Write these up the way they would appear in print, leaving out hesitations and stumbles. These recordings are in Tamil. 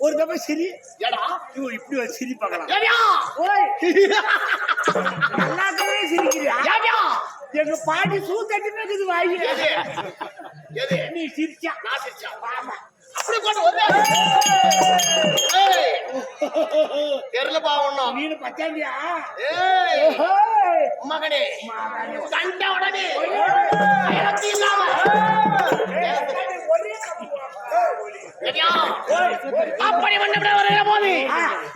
ஒரு தடவை சிரி இப்படி ஒரு சிரி பார்க்கலாம் சிரிக்கிறியா எங்க பாட்டி சூ தட்டி இருக்குது வாங்கி நீ சிரிச்சா நான் சிரிச்சா அப்படி தெரியல பாவம் நீனு பச்சாண்டியா மகனே கண்ட உடனே இல்லாம அப்படி பண்ண வருகிற போது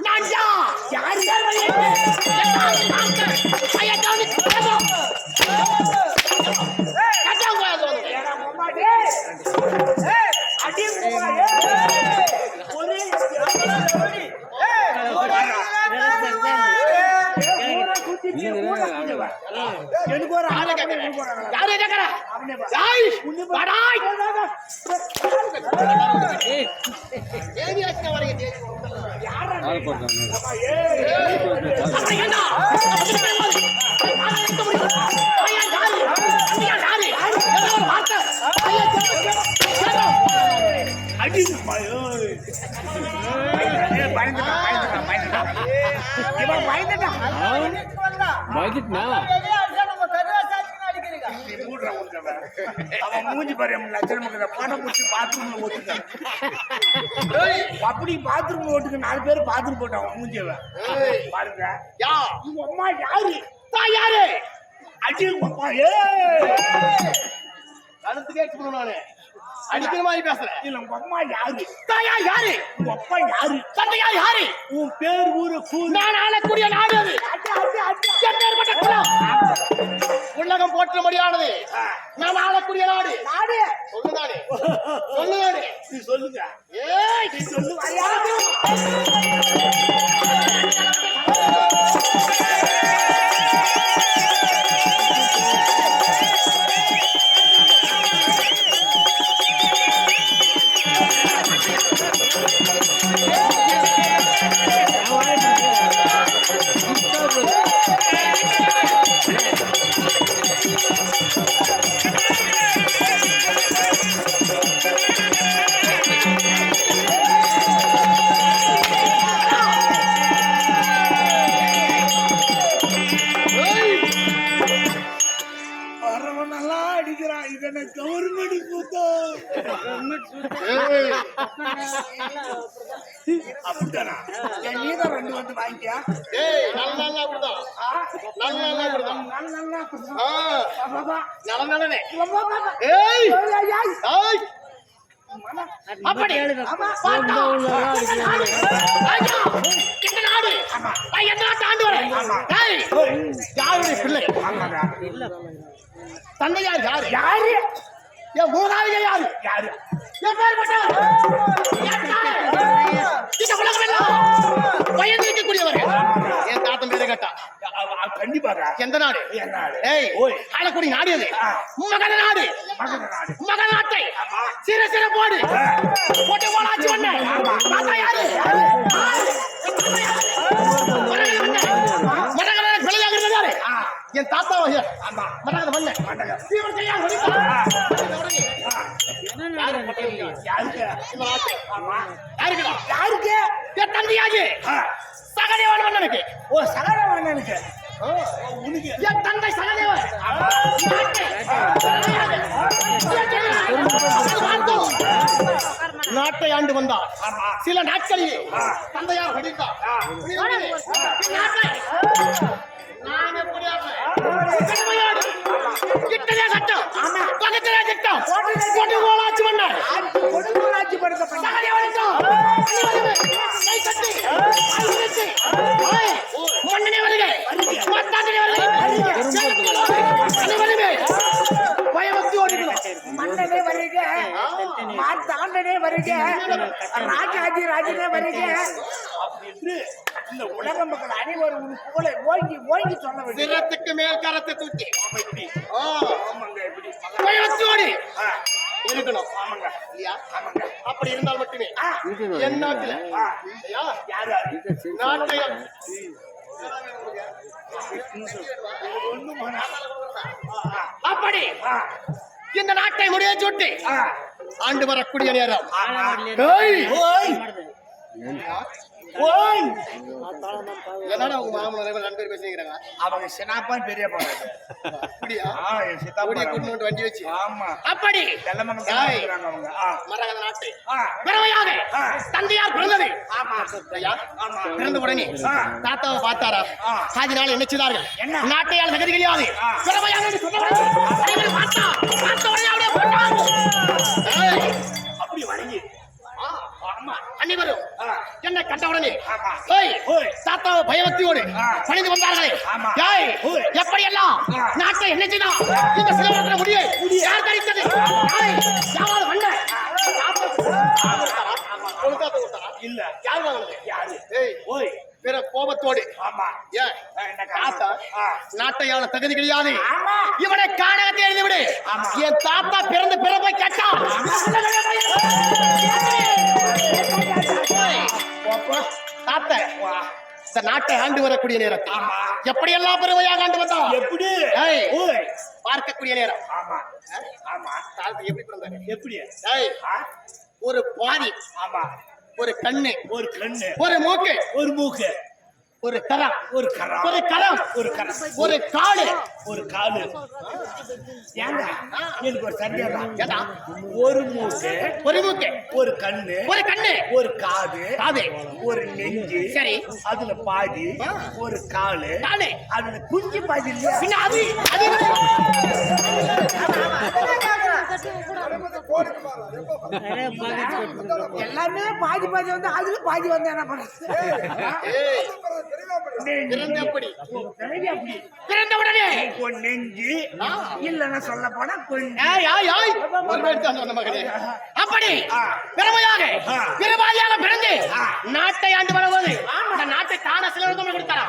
நான் யார் எனக்கு ஒரு ஆளை யாரு மூஞ்சி பாரு படம் பிடிச்சி பாத்ரூம்ல ஓட்டுக்க அப்படி பாத்ரூம் ஓட்டுக்க 4 பேர் பாத்ரூம் போட்டாங்க மூஞ்சியவ பாருங்க உங்க அம்மா யாரு யாரு அடி அம்மா கழுத்து கேட்டு நானு அடிக்கிற மாதிரி பேசுறேன் இல்ல உங்க அம்மா யாரு தாயா யாரு உங்க அப்பா யாரு தந்தையா யாரு உன் பேர் ஊரு நான் ஆளக்கூடிய நாடு அது உலகம் போற்ற முடியானது நான் ஆளக்கூடிய நாடு நாடு சொல்லுதானே சொல்லுதானே நீ சொல்லுங்க ஏய் நீ சொல்லு அப்படித்தானா நீதான் 2 வந்து வாங்கிக்கியா தந்தையார் யாரு யாரு என் மூதாதையா யாரு யாரு என் பேர் பயந்து இருக்கக்கூடியவர் என் தாத்தன் பேரை கேட்டா கண்டிப்பாக எந்த நாடு ஆளக்கூடிய நாடு அது மகன நாடு மகன நாட்டை சிற சிற போடு போட்டு போலாச்சு பண்ண தாத்தா யாரு மடகர பிள்ளையாக இருந்தாரு என் தாத்தா மடகர பண்ண யாருக்கு என் தந்தையாகி சகதேவன் மன்னனுக்கு ஓ சகதேவன் மன்னனுக்கு என் தந்தை சகதேவன் நாட்டை ஆண்டு வந்தார் சில நாட்களில் தந்தையார் படித்தார் நான் எப்படி கிட்டதே சட்டம் பக்கத்திலே திட்டம் போட்டு போலாச்சு பண்ணார் சகதேவனுக்கும் ராஜாஜி ராஜனே வரீங்க அப்படின்னு இந்த உலக மக்கள் அனைவரும் புகழை ஓங்கி ஓங்கி சொல்ல வேண்டும். சிரத்துக்கு மேல் கரத்தை தூக்கி ஆமாங்க இப்படி இருக்கணும். ஆமாங்க இல்லையா? ஆமாங்க அப்படி இருந்தால் மட்டுமே என் நாட்டுல இல்லையா? யாரு நாட்டை அப்படி இந்த நாட்டை முடிய சுட்டி ஆண்டு வரக்கூடிய நேரம் என்னடா உங்க மாமனார் ரெண்டு பேர் பேசிக்கிறாங்க. அவங்க சின்னாப்பான் பெரிய அப்படியா? வண்டி வச்சு ஆமா அப்படி அவங்க மரகத நாட்டை பிறவையாக தந்தையார் பிறந்தது. பிறந்த உடனே தாத்தாவை பார்த்தாரா? அதனால என்ன செய்தார்கள்? நாட்டையால் தகுதி கிடையாது பிறவையாக அப்படி வணங்கி அனைவரும் என்ன கண்டவுடனே தாத்தாவை பயபக்தியோடு பணிந்து வந்தார்களே. எப்படி எல்லாம் நாட்டை என்ன செய்தான்? இந்த சிலவரத்தில் முடிய யார் தரித்தது? இல்ல யாரு பிற கோபத்தோடு தாத்தா நாட்டையான தகுதி கிடையாது இவனை காணகத்தை எழுதி விடு. என் தாத்தா பிறந்து பிறப்பை கேட்டா தாத்தா இந்த நாட்டை ஆண்டு வரக்கூடிய நேரம் எப்படி எல்லாம் பெருமையாக ஆண்டு வந்தா எப்படி பார்க்கக்கூடிய நேரம். ஆமா ஆமா எப்படி பிறந்தாங்க? எப்படி ஒரு பாதி ஆமா ஒரு கண்ணு ஒரு கண்ணு ஒரு மூக்கு ஒரு மூக்கு ஒரு கரம் ஒரு கரம் ஒரு கரம் ஒரு கரம் ஒரு காலு ஒரு காலு. ஏங்க எனக்கு ஒரு சந்தேகம். ஏடா ஒரு மூக்கு ஒரு மூக்கு ஒரு கண்ணு ஒரு கண்ணு ஒரு காது காது ஒரு நெஞ்சு சரி அதுல பாதி ஒரு காலு காலு அதுல குஞ்சு பாதி இல்லையா? பின்ன அது அது எல்லாமே பாதி பாதி வந்து அதுல பாதி வந்து என்ன பிறந்த உடனே நெஞ்சு இல்லன்னா சொல்ல போனா அப்படி பெருமையாக பெருமாதியாக பிறந்து நாட்டை ஆண்டு வருவது நாட்டை தான சிலர் கொடுத்தாரா?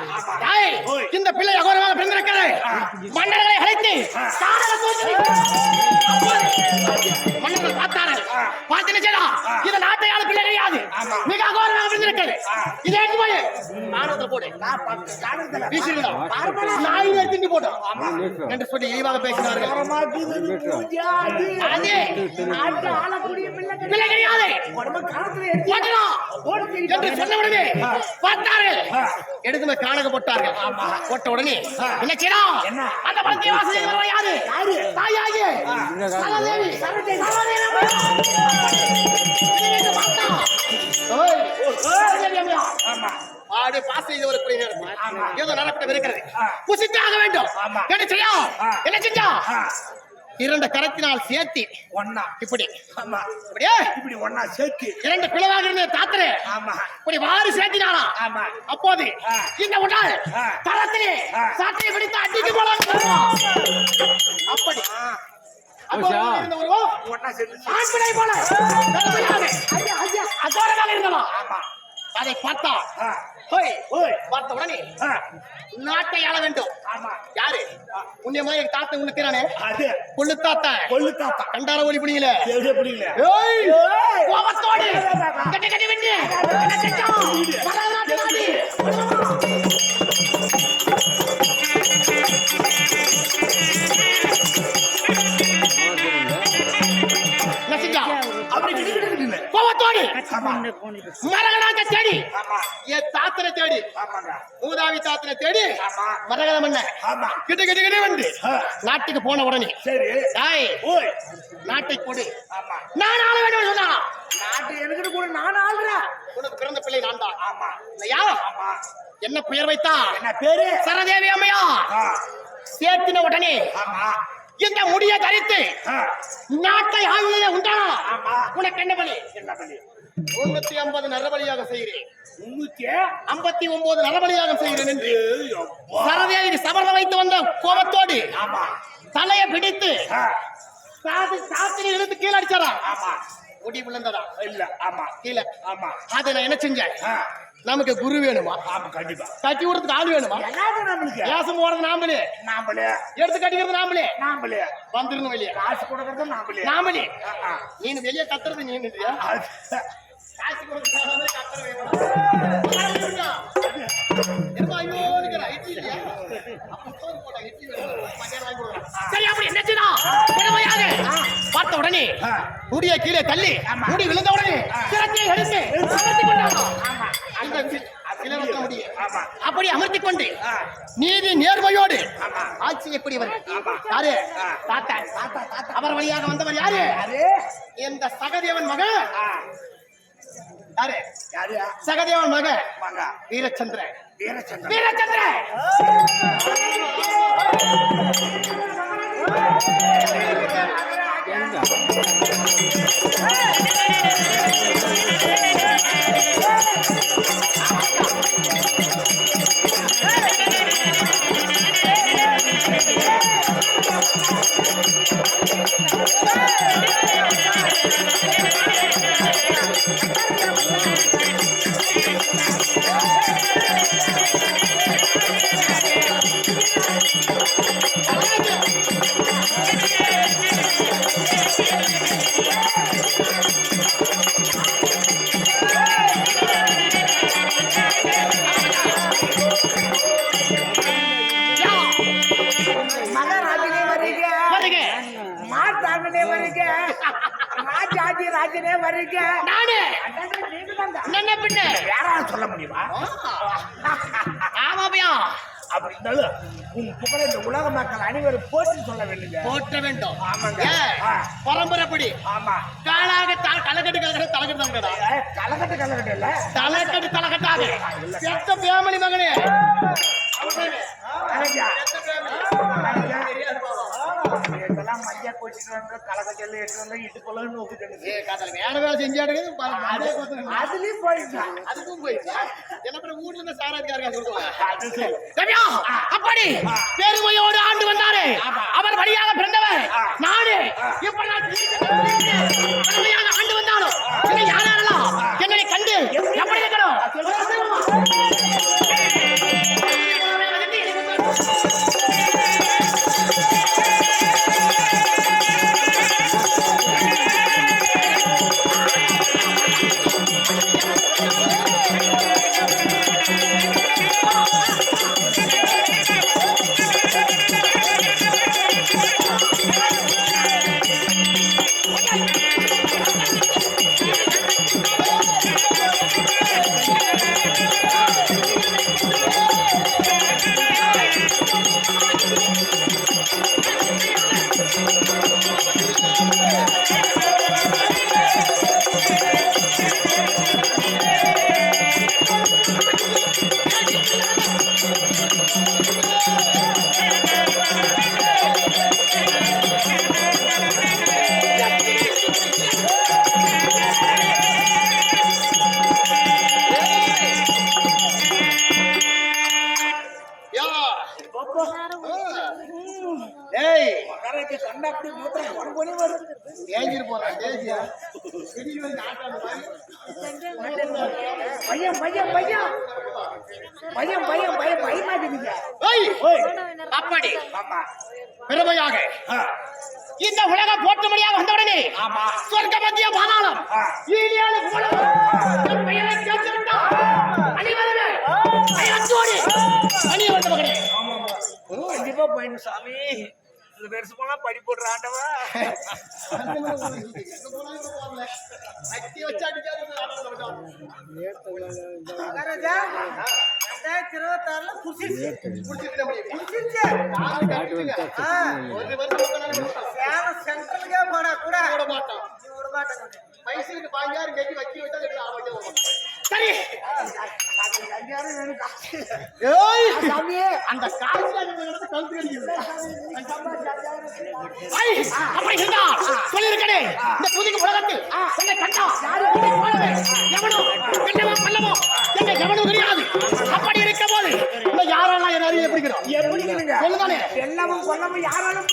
இந்த பிள்ளை அகோரமாக பிறந்திருக்கிறது. மன்னர்களை அழைத்து மன்னர்கள் பார்த்தார்கள். பார்த்து இந்த நாட்டையாள பிள்ளை கிடையாது மிக அகோரமாக பிறந்திருக்கிறது. இதே போய் நாணயத்தை போடு நாய் திண்டி போட்டோம் என்று சொல்லி இழிவாக பேசினார்கள். பிள்ளை கிடையாது என்று சொன்ன உடனே பார்த்தார்கள். எடுத்து காணக போட்டார்கள். போட்ட உடனே என்ன செய்யலாம்? அந்த பழத்தை வாசனை யாரு? தாயாகி சரதேவி ஆடு பாஸ் செய்து வரக்கூடிய நேரம் ஏதோ நடக்க இருக்கிறது. புசித்தாக வேண்டும். என்ன செய்யும்? என்ன செஞ்சா? இரண்டு கரத்தினால் சேர்த்தி ஒன்னா இப்படி இப்படியே இப்படி ஒன்னா சேர்த்து இரண்டு பிளவாக இருந்த தாத்தரே இப்படி வாரி சேர்த்தினாரா? அப்போது இந்த உடல் கரத்திலே சாட்டையை பிடித்து அடித்து போல அப்படி அதை பார்த்தா பார்த்த உடனே நாட்டை ஆள வேண்டும். யாரு? உன்னியமா எங்க தாத்தா உனக்குறானே கொள்ளு தாத்தா கண்டார ஒளி பிடிக்கல கோபத்தோடு கட்டி கட்டி வென்று கோபத்தோடு மரகடாக தேடி என் தாத்தனை தேடி மூதாவி தாத்தனை தேடி மரகத மண்ண கிட்ட கிட்ட கிட்ட வந்து நாட்டுக்கு போன உடனே நாட்டை கொடு நான் ஆள வேண்டும் சொன்னா நாட்டு எனக்கு கூட நான் ஆளுறேன். உனக்கு பிறந்த பிள்ளை நான் தான். இல்லையா? என்ன பெயர் வைத்தா? என்ன பேரு? சரதேவி அம்மையா. சேர்த்தின உடனே இந்த முடிய தரித்து நாட்டை ஆளுநரை உண்டா? உனக்கு என்ன பலி? 350 நரபலியாக செய்கிறேன். 359 நரபலியாக செய்கிறேன் என்று சரதேவிக்கு சபதம் வைத்து வந்த கோபத்தோடு தலையை பிடித்து சாத்திரை இழுத்து கீழே அடிச்சாரா? முடி விழுந்ததா இல்ல ஆமா கீழே ஆமா அதை நான் என்ன செஞ்சேன் ஆ, நமக்கு குரு வேணுமா ஆமா கண்டிப்பா கட்டி விடுறதுக்கு ஆள் வேணுமா எல்லாமே நம்மளுக்கு ஏசம் போறது நாமளே நாமளே எடுத்து கட்டிக்கிறது நாமளே நாமளே வந்துருணும் வெளியே காசு கொடுக்கறது நாமளே நாமளே ஆ, ஆ. நீ வெளியே கத்துறது நீ நின்றியா அது- காசு கொடுக்கறது கத்துறது சரி அப்படி என்ன செய்யலாம் பார்த்த உடனே ஆ. முடிய கீழே தள்ளி ஆமா. முடி விழுந்த உடனே சிரத்தை எடுத்து அமர்த்திக் கொண்டான். ஆமா அந்த சிலவற்ற முடிய ஆமா அப்படி அமர்த்திக் கொண்டு ஆ, நீதி நேர்மையோடு ஆமா. ஆட்சி எப்படி வரும் ஆமா. யாரு ஆ. தாத்தா அவர் வழியாக வந்தவர் யாரு யாரு இந்த சகதேவன் மகன் ஆ, யாரு யாரு சகதேவன் மகன் வாங்க வீரச்சந்திரன் வீரச்சந்திரன் வீரச்சந்திரன் மகாராஜனே வருக வருக மாட்டாண்டனே வருக ராஜாதி ராஜனே வருக நானு அண்ணன் நீங்க தான்டா. என்ன பின்ன யாராவது சொல்ல முடியுமா ஆமாபியா அப்படி இருந்தாலும் உன் புகழை இந்த உலக மக்கள் அனைவரும் போற்றி சொல்ல வேண்டுங்க போற்ற வேண்டும் ஆமாங்க. ஏன்? ஆ. பரம்பரைப்படி ஆமா காலாக கலக்கட்டு கலக்கட்டு தலைக்கட்டு தாங்கடா கலக்கட்டு கலக்கட்டு இல்ல தலைக்கட்டு தலைக்கட்டாக செத்த பேமலி மகனே கலக்கா. கலக்கா. இதெல்லாம் மஞ்சா கொச்சிட்டு வந்து கலக்கட்டெல்லாம் எடுத்து வந்து இட்டுக்குள்ளன்னு நோக்கிட்டு ஏ காதல வேற வேலை செஞ்சாடுங்க அதுலயும் போயிட்டான் அதுக்கும் போயிடுச்சு என்ன பண்ண ஊர்ல இருந்து சாராதிக்காரங்க சொல்லுவாங்க அது சரி. ரம்யா, அப்படி பெருமையோடு ஆண்டு வந்தாரே அவர் வழியாக பிறந்தவர் நாடு இப்ப நான் பெருமையாக ஆண்டு வந்தாலும் இங்க யாரெல்லாம் என்னை கண்டு எப்படி இருக்கணும் யா ஏய் மகாராஜா கண்டா அப்படி மூத்திரம் பொறு பொறி வருது. ஏஞ்சிரு போறான் தேசியா திடீர்னு வந்து ஆட்டாத மாதிரி பையன் பையன் பையன் பையன் பையன் பையன் பயமாக்குதுங்க. ஏய் ஓய் அப்படி ஆமா பெருமையாக ஆ, இந்த உலக போற்றும்படியாக வந்தவுடனே ஆமா சொர்க்க மத்திய பாதாளம் ஆ. ஈலியான உலகம் என் பெயரை கேட்டுவிட்டால் அணிவருமே அயத்தோடு அணிய வந்த மகனே கண்டிப்பா போயிடும் சாமி இந்த பெருசு போனா படி போடுற ஆண்டவா மகாராஜா 2026 குடிச்சிருச்சு சேலம் சென்ட்ரலுக்கே போனா கூட விட மாட்டாங்க பைசலுக்கு 5000 கட்டி வக்கி விட்டா சரி ஏய் சாமியே அந்த காசுல கழுத்து கடிக்குது அப்படி இருந்தா சொல்லிருக்கனே இந்த புதிய உலகத்தில் உன்னை கண்டா எவனோ கண்டவோ பல்லவோ எங்க எவனும் தெரியாது அப்படி இருக்க போது இந்த யாரெல்லாம் என்ன அறிய பிடிக்கிறோம் எப்படிங்க சொல்லுதானே எல்லாமும் கொல்லாம யாராலும்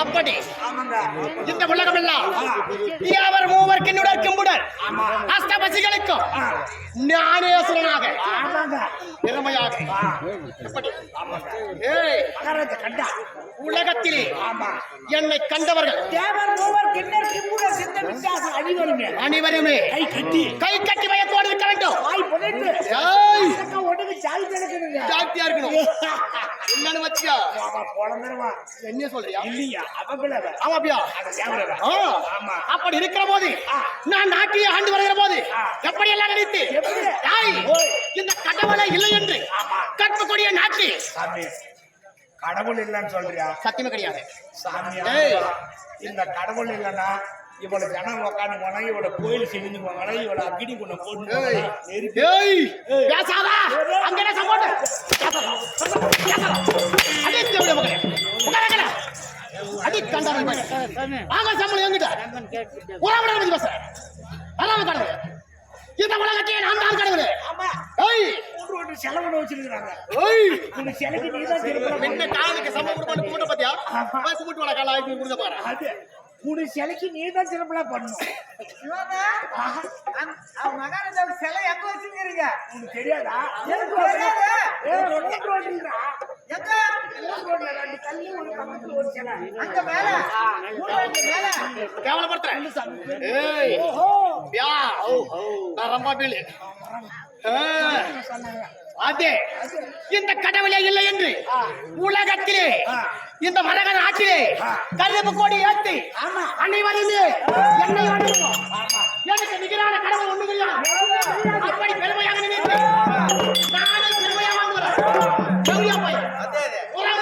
அப்படி ஆமாங்க. இந்த உலகம் எல்லாம் யாவர் மூவர் கிண்ணுடர் கிம்புடர் அஷ்டபசிகளுக்கும் ஞானேஸ்வரனாக ஆமாங்க. திறமையாக இப்படி ஏய் மகாராஜா கண்டா உலகத்திலே ஆமா. என்னை கண்டவர்கள் தேவர் மூவர் கிண்ணர் கிம்புடர் சித்த வித்தியாசம் அணிவருங்க. அனைவருமே கை கட்டி பயத்தோடு இருக்க வேண்டும். வாய் புதைந்து ஏய் அக்கா ஒடுக்கு சாய் திறக்கணுங்க. ஜாக்கிரதையா இருக்கணும். என்னன்னு வச்சியா ஆமா குழந்தைவா என்ன சொல்றியா? இல்லையா அவங்கள ஆமா அப்படியா? அத தேவரவா ஆமா. அப்படி இருக்கிற போது நான் நாட்டிலே ஆண்டு வருகிற போது எப்படி எல்லாம் நினைத்து எப்படி? ஏய், இந்த கடவுளை இல்லை என்று கற்பக்கூடிய நாட்டி சாமி கடவுள் இல்லைன்னு சொல்றியா? சத்தியமே கிடையாது. சாமி ஏய். இந்த கடவுள் இல்லைன்னா இவ்வளவு ஜனம் உட்காந்து போனா இவள கோயில் செஞ்சு போவாங்க இவள அக்னி கொண்டு போட்டு ஏய் பேசாதா அங்க என்ன சம்போட்டு அடி தேவட மகனே உட்காரங்கடா அடி கண்டாரன் மகனே வாங்க சம்பளம் என்கிட்ட உறவுட வந்து பேச அதான் கடவுளே இந்த உலகத்தையே நான் தான் கடவுளே. ஆமா. ஏய் ஒரு செலவு வச்சிருக்காங்க. ஏய் இந்த செலவுக்கு நீ தான் திருப்பி என்ன காலுக்கு சம்பளம் கொடுப்பான்னு கூட்ட பாத்தியா போய் கும்பிட்டு வர கால ஆயிட்டு கொடுக்க பாரு. அது உன் சிலைக்கு நீ தான் திருப்பலா பண்ணணும். மகாராஜாவுக்கு சிலை எங்க வச்சிருக்கீங்க? உனக்கு தெரியாதா? எனக்கு தெரியாது. ரோட்ல எங்க? ரோட்ல ரெண்டு கல்லு ஒரு பக்கத்துல ஒரு சிலை. அங்க மேல ஊருக்கு மேல கேவலப்படுத்துறேன். ஏய் ஓஹோ யா நான் ரொம்ப பீலு அதே இந்த கடவுளே இல்லை என்று உலகத்திலே இந்த மரக நாட்டிலே கருப்பு கோடி ஏற்றி அனைவருமே என்னை வணங்குவோம். எனக்கு நிகரான கடவுள் ஒண்ணு கிடையாது. அப்படி பெருமையாக நினைத்து நானே பெருமையாக வாங்குறேன்.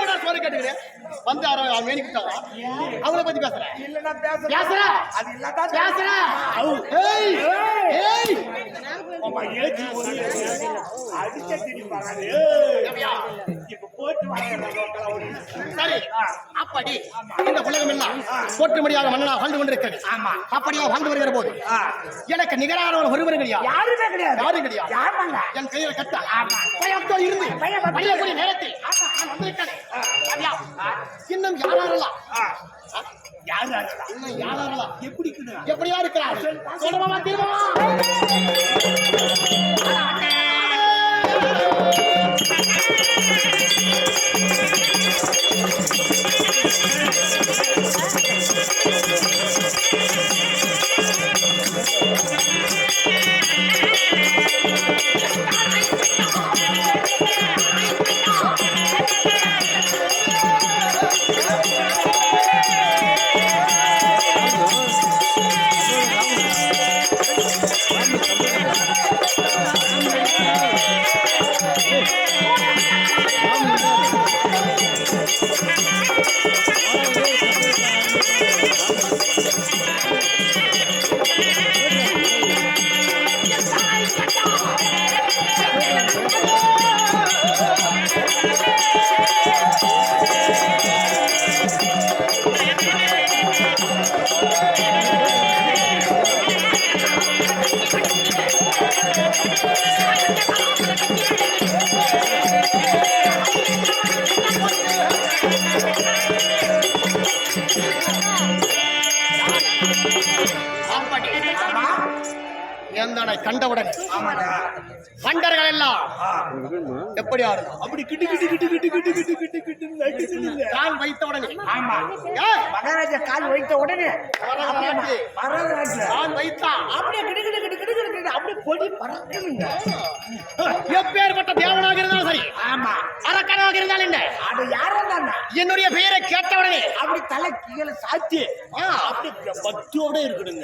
ஒரு சோறு கேட்டுக்கிறேன் வந்து மேனிக்கிட்டாங்க அவங்கள பத்தி பேசுறேன். இல்லன்னா பேசுறேன். பேசுறேன் அது இல்லாத பேசுறேன். ஏய் ஏய் அம்மா ஏச்சி ஒரு அடிச்ச திரிப்பாங்க. இப்ப போட்டு வாங்க. சரி அப்படி இந்த உலகம் எல்லாம் போற்றும்படியாக மன்னனா வாழ்ந்து கொண்டிருக்கிறது. ஆமா. அப்படியா வாழ்ந்து வருகிற போது எனக்கு நிகரானவன் ஒருவரும் கிடையாது. யாருமே கிடையாது. யாரும் கிடையாது. யாமாங்க. என் கையில கட்ட பயத்தோடு இருந்து பையக்கூடிய நேரத்தில் நான் வந்திருக்கிறேன். அப்படியா? இன்னும் யாரெல்லாம் யாரு இன்னும் யாரெல்லாம் எப்படி எப்படியா இருக்கிறார் சொல்றமா தீர்மாமா எந்தனை கண்டவுடன் கண்டர்கள் எல்லாம் எப்படி ஆடுது அப்படி கிட்டு கிட்டு கிட்டு கிட்டு கிட்டு கிட்டு கிட்டு கிட்டு நடிக்குது. கால் வைத்த உடனே ஆமா. ஏய், மகாராஜா கால் வைத்த உடனே வரலாற்று மகாராஜா கால் வைத்தா அப்படியே கிடு கிடு கிடு கிடு கிடு கிடு அப்படியே பொடி பறக்குதுங்க. எப்பேற்பட்ட தேவனாக இருந்தாலும் சரி ஆமா. அரக்கனாக இருந்தாலும் என்ன அது யாரும் தானே என்னுடைய பெயரை கேட்ட உடனே அப்படி தலை கீழே சாத்தி அப்படியே பக்தியோட இருக்கணுங்க.